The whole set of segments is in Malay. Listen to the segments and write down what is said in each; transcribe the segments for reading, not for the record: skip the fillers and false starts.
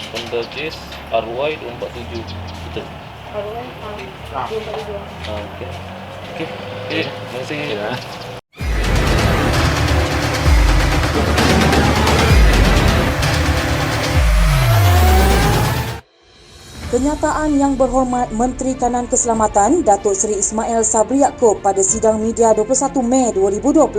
Honda Jazz RY 247. Betul. Arwah, 242. Okey. Okey. Terima kasih. Ya. Kenyataan Yang Berhormat Menteri Kanan Keselamatan Datuk Seri Ismail Sabri Yaakob pada sidang media 21 Mei 2020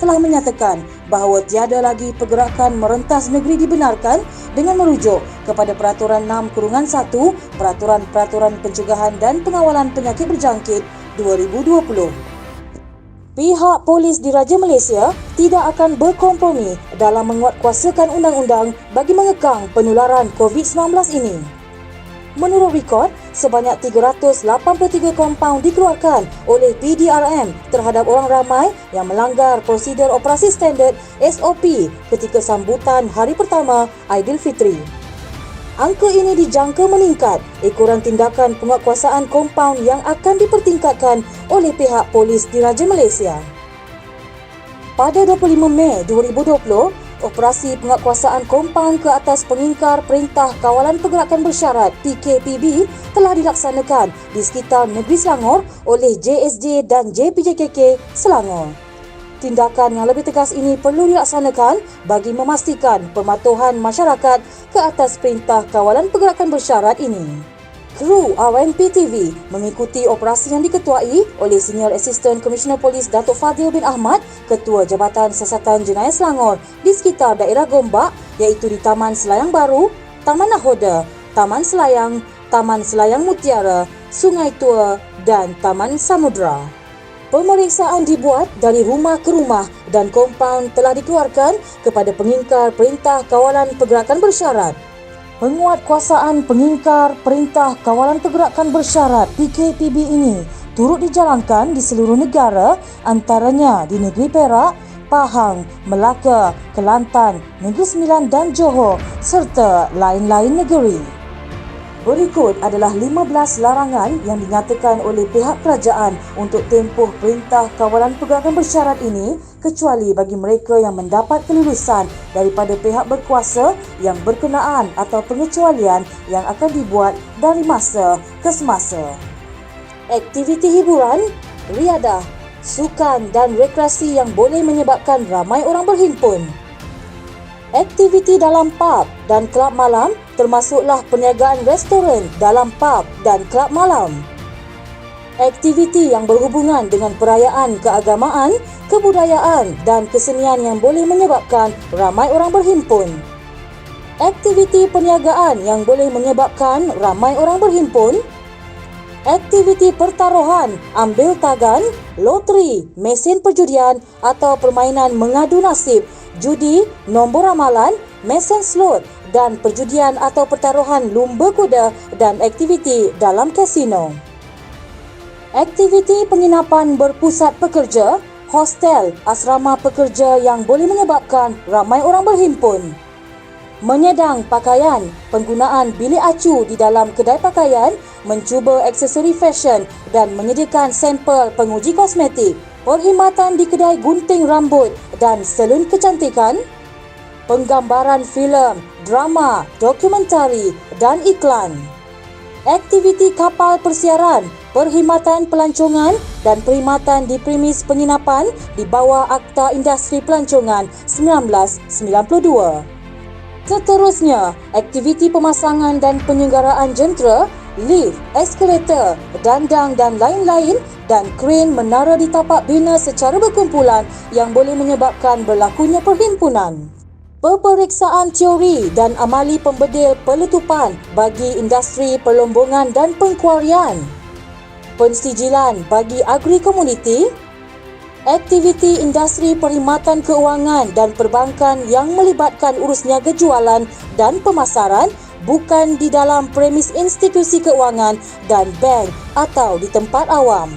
telah menyatakan bahawa tiada lagi pergerakan merentas negeri dibenarkan dengan merujuk kepada Peraturan 6/1 Peraturan Pencegahan dan Pengawalan Penyakit Berjangkit 2020. Pihak polis diraja Malaysia tidak akan berkompromi dalam menguatkuasakan undang-undang bagi mengekang penularan COVID-19 ini. Menurut rekod, sebanyak 383 kompaun dikeluarkan oleh PDRM terhadap orang ramai yang melanggar prosedur operasi standard SOP ketika sambutan hari pertama Aidilfitri. Angka ini dijangka meningkat ekoran tindakan penguatkuasaan kompaun yang akan dipertingkatkan oleh pihak polis diraja Malaysia. Pada 25 Mei 2020, operasi penguatkuasaan kompaun ke atas pengingkar Perintah Kawalan Pergerakan Bersyarat PKPB telah dilaksanakan di sekitar negeri Selangor oleh JSJ dan JPJKK Selangor. Tindakan yang lebih tegas ini perlu dilaksanakan bagi memastikan pematuhan masyarakat ke atas Perintah Kawalan Pergerakan Bersyarat ini. Kru RNP TV mengikuti operasi yang diketuai oleh Senior Assistant Commissioner Polis Datuk Fadil bin Ahmad, Ketua Jabatan Siasatan Jenayah Selangor di sekitar daerah Gombak iaitu di Taman Selayang Baru, Taman Nakhoda, Taman Selayang Mutiara, Sungai Tua dan Taman Samudra. Pemeriksaan dibuat dari rumah ke rumah dan kompaun telah dikeluarkan kepada pengingkar Perintah Kawalan Pergerakan Bersyarat. Penguatkuasaan pengingkar Perintah Kawalan Pergerakan Bersyarat PKPB ini turut dijalankan di seluruh negara, antaranya di negeri Perak, Pahang, Melaka, Kelantan, Negeri Sembilan dan Johor serta lain-lain negeri. Berikut adalah 15 larangan yang dinyatakan oleh pihak kerajaan untuk tempoh Perintah Kawalan Pergerakan Bersyarat ini kecuali bagi mereka yang mendapat kelulusan daripada pihak berkuasa yang berkenaan atau pengecualian yang akan dibuat dari masa ke semasa. Aktiviti hiburan, riadah, sukan dan rekreasi yang boleh menyebabkan ramai orang berhimpun. Aktiviti dalam pub dan kelab malam termasuklah perniagaan restoran dalam pub dan kelab malam. Aktiviti yang berhubungan dengan perayaan keagamaan, kebudayaan dan kesenian yang boleh menyebabkan ramai orang berhimpun. Aktiviti perniagaan yang boleh menyebabkan ramai orang berhimpun. Aktiviti pertaruhan, ambil tagan, loteri, mesin perjudian atau permainan mengadu nasib, judi, nombor ramalan, mesin slot dan perjudian atau pertaruhan lumba kuda dan aktiviti dalam kasino. Aktiviti penginapan berpusat pekerja, hostel, asrama pekerja yang boleh menyebabkan ramai orang berhimpun. Menyedang pakaian, penggunaan bilik acu di dalam kedai pakaian, mencuba aksesori fashion dan menyediakan sampel penguji kosmetik, perkhidmatan di kedai gunting rambut dan salon kecantikan, penggambaran filem, drama, dokumentari dan iklan. Aktiviti kapal persiaran, perkhidmatan pelancongan dan perkhidmatan di premis penginapan di bawah Akta Industri Pelancongan 1992. Seterusnya, aktiviti pemasangan dan penyelenggaraan jentera, lift, eskalator, dandang dan lain-lain dan kren menara di tapak bina secara berkumpulan yang boleh menyebabkan berlakunya perhimpunan. Peperiksaan teori dan amali pembedil peletupan bagi industri perlombongan dan pengkuarian. Pensijilan bagi agri-komuniti. Aktiviti industri perkhidmatan keuangan dan perbankan yang melibatkan urus niaga jualan dan pemasaran bukan di dalam premis institusi keuangan dan bank atau di tempat awam.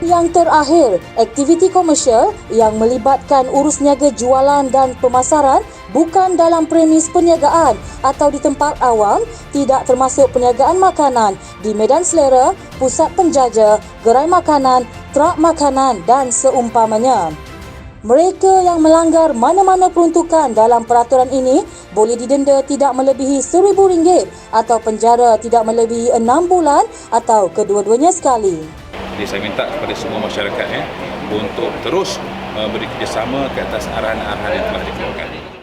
Yang terakhir, aktiviti komersial yang melibatkan urus niaga jualan dan pemasaran bukan dalam premis perniagaan atau di tempat awam, tidak termasuk perniagaan makanan di medan selera, pusat penjaja, gerai makanan, trak makanan dan seumpamanya. Mereka yang melanggar mana-mana peruntukan dalam peraturan ini boleh didenda tidak melebihi RM1,000 atau penjara tidak melebihi 6 bulan atau kedua-duanya sekali. Jadi saya minta kepada semua masyarakat untuk terus beri kerjasama ke atas arahan-arahan yang telah dikeluarkan.